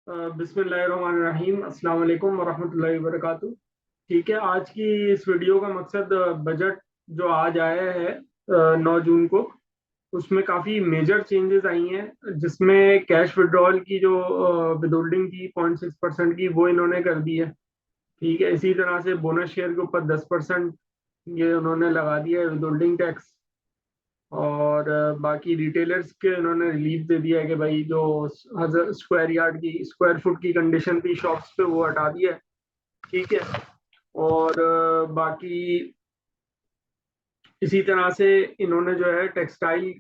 बिस्मिल्लाहिर्रहमानिर्रहीम, अस्सलाम वालेकुम वरहमतुल्लाहि वबरकातुहू। ठीक है, आज की इस वीडियो का मकसद बजट जो आज आया है 9 जून को, उसमें काफ़ी मेजर चेंजेस आई हैं, जिसमें कैश विड्रॉल की जो विदहोल्डिंग थी 0.6% की, वो इन्होंने कर दी है। ठीक है, इसी तरह से बोनस शेयर के ऊपर 10% ये उन्होंने लगा दिया है विदहोल्डिंग टैक्स। और बाकी रिटेलर्स के उन्होंने रिलीफ दे दिया है कि भाई जो स्क्वायर यार्ड की स्क्वायर फुट की कंडीशन थी शॉप्स पे, वो हटा दिया है। ठीक है। और बाकी इसी तरह से इन्होंने जो है टेक्सटाइल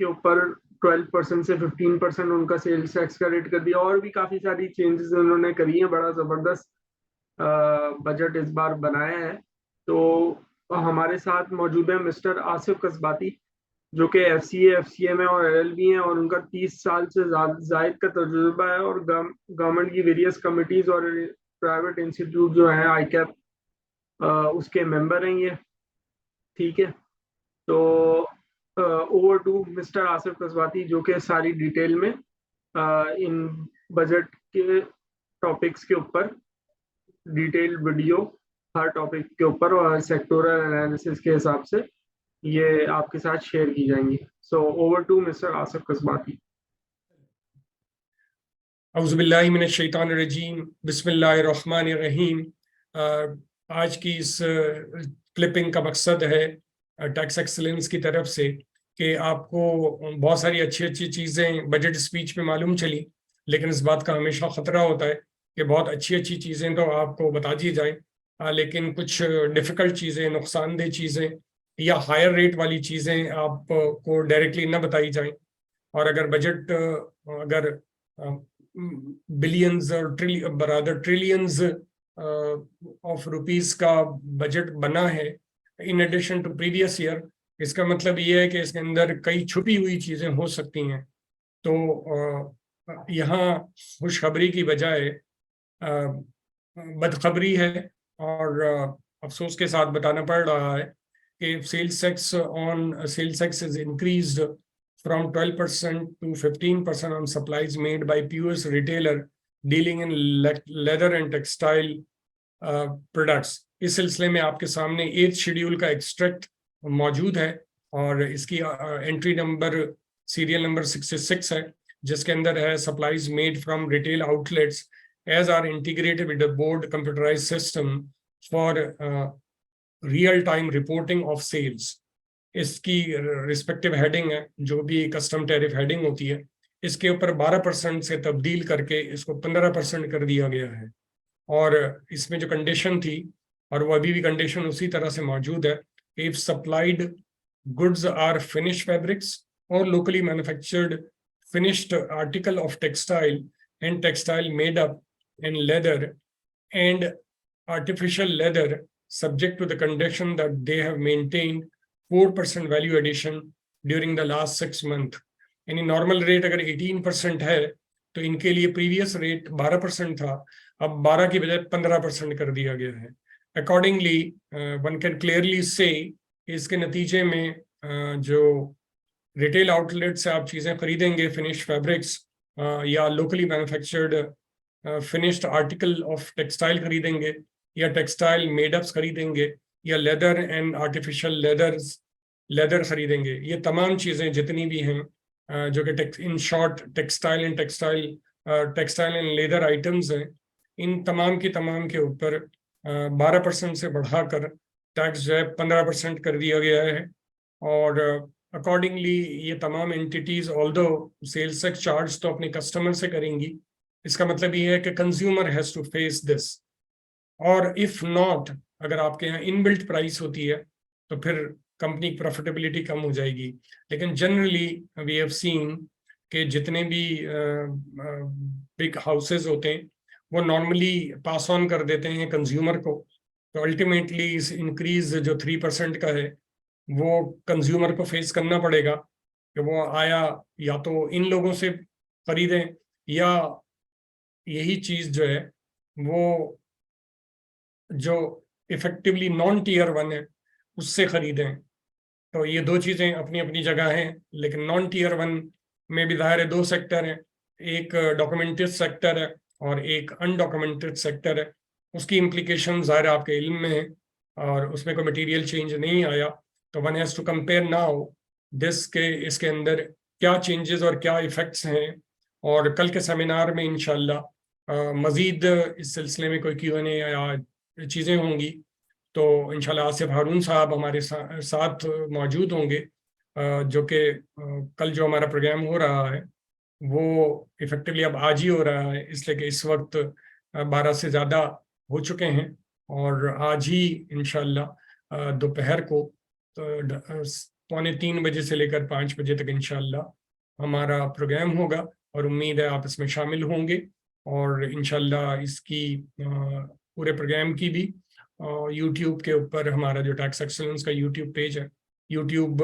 के ऊपर 12% से 15% उनका सेल्स टैक्स का रेट कर दिया। और भी काफ़ी सारी चेंजेस उन्होंने करी हैं। बड़ा ज़बरदस्त बजट इस बार बनाया है। तो हमारे साथ मौजूद है मिस्टर आसिफ कसबाती, जो कि एफ सी ए में और LLB हैं, और उनका 30 साल से जायद का तजुर्बा है, और गवर्नमेंट की वेरियस कमिटीज और प्राइवेट इंस्टीट्यूट जो है ICAP, उसके मेंबर हैं ये। ठीक है। तो ओवर टू मिस्टर आसिफ कसबाती, जो कि सारी डिटेल में इन बजट के टॉपिक्स के ऊपर डिटेल वीडियो, हर टॉपिक के ऊपर और सेक्टोरल एनालिसिस के हिसाब से ये आपके साथ शेयर की जाएंगी। So over to Mister Asif Kasbati. औज़ुबिल्लाहि मिनश्शैतानिर्रजीम, बिस्मिल्लाहिर्रहमानिर्रहीम। आज की इस क्लिपिंग का मकसद है टैक्स एक्सीलेंस की तरफ से कि आपको बहुत सारी अच्छी अच्छी चीज़ें बजट स्पीच में मालूम चली, लेकिन इस बात का हमेशा ख़तरा होता है कि बहुत अच्छी अच्छी चीज़ें तो आपको बता दी जाएं, लेकिन कुछ डिफ़िकल्ट चीज़ें, नुकसानदेह चीज़ें या हायर रेट वाली चीज़ें आपको डायरेक्टली न बताई जाएं। और अगर बजट अगर बिलियंस और ट्रिलियंस ऑफ रुपीस का बजट बना है in addition to previous year, इसका मतलब ये है कि इसके अंदर कई छुपी हुई चीज़ें हो सकती हैं। तो यहाँ खुशखबरी की बजाय बदखबरी है, और अफसोस के साथ बताना पड़ रहा है कि sales tax is increased from 12% to 15% on supplies made by POS retailer dealing in leather and textile products। इस सिलसिले में आपके सामने 8th शेड्यूल का एक्सट्रैक्ट मौजूद है, और इसकी एंट्री नंबर सीरियल नंबर 66 है, जिसके अंदर है supplies made from retail outlets as are integrated with the board computerized system for real time reporting of sales. इसकी रिस्पेक्टिव हेडिंग है, जो भी कस्टम टैरिफ हेडिंग होती है, इसके ऊपर 12% से तब्दील करके इसको 15% कर दिया गया है। और इसमें जो कंडीशन थी, और वो अभी भी कंडीशन उसी तरह से मौजूद है, if supplied goods are finish fabrics और locally manufactured finished article of textile and textile made up in leather and artificial leather, subject to the condition that they have maintained 4% value addition during the last 6 month. यानी normal rate अगर 18% है तो इनके लिए previous rate 12% था, अब 12 की बजाय 15% कर दिया गया है। अकॉर्डिंगली वन कैन क्लियरली से इसके नतीजे में जो रिटेल आउटलेट से आप चीज़ें खरीदेंगे, फिनिश फैब्रिक्स या locally manufactured finished article of textile खरीदेंगे, या टेक्सटाइल मेडअप्स खरीदेंगे, या लेदर एंड आर्टिफिशियल लेदर खरीदेंगे, ये तमाम चीज़ें जितनी भी हैं जो कि in short textile and leather items हैं, इन तमाम की तमाम के ऊपर 12% से बढ़ाकर टैक्स जो है 15% कर दिया गया है। और अकॉर्डिंगली ये तमाम entities although sales tax charge तो अपने कस्टमर से करेंगी, इसका मतलब ये है कि consumer has to face this. और इफ नॉट, अगर आपके यहाँ इनबिल्ट प्राइस होती है तो फिर कंपनी की प्रॉफिटेबिलिटी कम हो जाएगी। लेकिन जनरली वी हैव सीन कि जितने भी बिग हाउसेस होते हैं वो नॉर्मली पास ऑन कर देते हैं कंज्यूमर को, तो अल्टीमेटली इस इंक्रीज जो 3% का है वो कंज्यूमर को फेस करना पड़ेगा कि वो आया या तो इन लोगों से खरीदें, या यही चीज़ जो है वो जो इफेक्टिवली नॉन टीयर 1 है उससे खरीदें। तो ये दो चीज़ें अपनी अपनी जगह हैं, लेकिन नॉन टीयर 1 में भी ज़ाहिर है 2 सेक्टर हैं, एक डॉक्यूमेंटेड सेक्टर है और एक अनडॉक्यूमेंटेड सेक्टर है, उसकी इम्प्लीकेशन ज़ाहिर आपके इल्म में है और उसमें कोई मटेरियल चेंज नहीं आया, तो one has to compare now this के इसके अंदर क्या चेंजेस और क्या इफ़ेक्ट्स हैं। और कल के सेमिनार में इंशाल्लाह मज़ीद इस सिलसिले में कोई Q&A या चीज़ें होंगी, तो इंशाल्लाह आसिफ हारून साहब हमारे साथ मौजूद होंगे, जो कि कल जो हमारा प्रोग्राम हो रहा है वो इफेक्टिवली अब आज ही हो रहा है, इसलिए कि इस वक्त 12 से ज़्यादा हो चुके हैं और आज ही इंशाल्लाह दोपहर को 2:45 बजे से लेकर 5 बजे तक इंशाल्लाह हमारा प्रोग्राम होगा और उम्मीद है आप इसमें शामिल होंगे। और इंशाल्लाह इसकी पूरे प्रोग्राम की भी यूट्यूब के ऊपर हमारा जो टैक्स एक्सीलेंस का यूट्यूब पेज है, यूट्यूब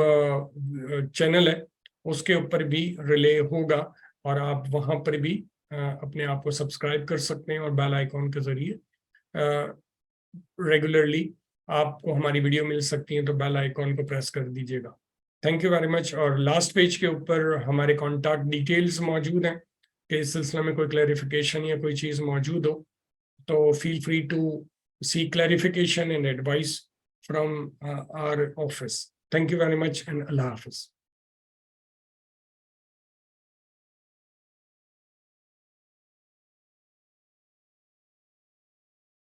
चैनल है, उसके ऊपर भी रिले होगा और आप वहाँ पर भी अपने आप को सब्सक्राइब कर सकते हैं और बेल आइकॉन के ज़रिए रेगुलरली आपको हमारी वीडियो मिल सकती है, तो बेल आइकॉन को प्रेस कर दीजिएगा। Thank you very much. और लास्ट पेज के ऊपर हमारे कॉन्टैक्ट डिटेल्स मौजूद हैं कि इस सिलसिले में कोई क्लैरिफिकेशन या कोई चीज़ मौजूद हो तो feel free to seek clarification and advice from our office. Thank you very much and Allah Hafiz.